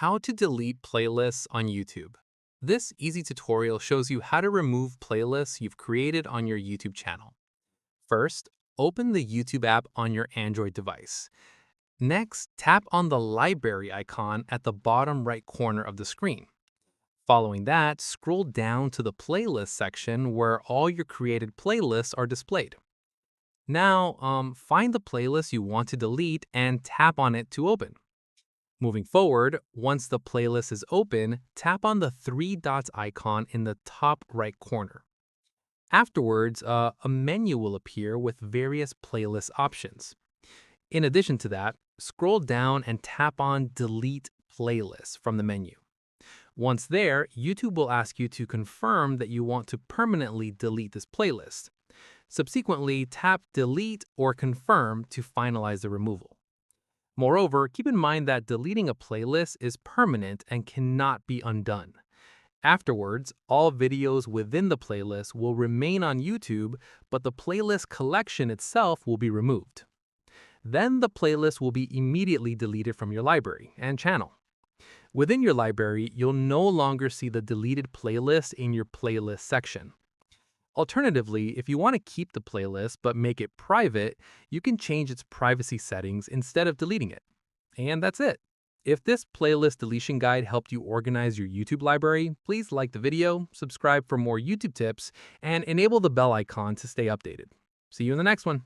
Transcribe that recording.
How to delete playlists on YouTube. This easy tutorial shows you how to remove playlists you've created on your YouTube channel. First, open the YouTube app on your Android device. Next, tap on the library icon at the bottom right corner of the screen. Following that, scroll down to the playlist section where all your created playlists are displayed. Now, find the playlist you want to delete and tap on it to open. Moving forward, once the playlist is open, tap on the three dots icon in the top right corner. Afterwards, a menu will appear with various playlist options. In addition to that, scroll down and tap on Delete Playlist from the menu. Once there, YouTube will ask you to confirm that you want to permanently delete this playlist. Subsequently, tap Delete or Confirm to finalize the removal. Moreover, keep in mind that deleting a playlist is permanent and cannot be undone. Afterwards, all videos within the playlist will remain on YouTube, but the playlist collection itself will be removed. Then the playlist will be immediately deleted from your library and channel. Within your library, you'll no longer see the deleted playlist in your playlist section. Alternatively, if you want to keep the playlist but make it private, you can change its privacy settings instead of deleting it. And that's it. If this playlist deletion guide helped you organize your YouTube library, please like the video, subscribe for more YouTube tips, and enable the bell icon to stay updated. See you in the next one.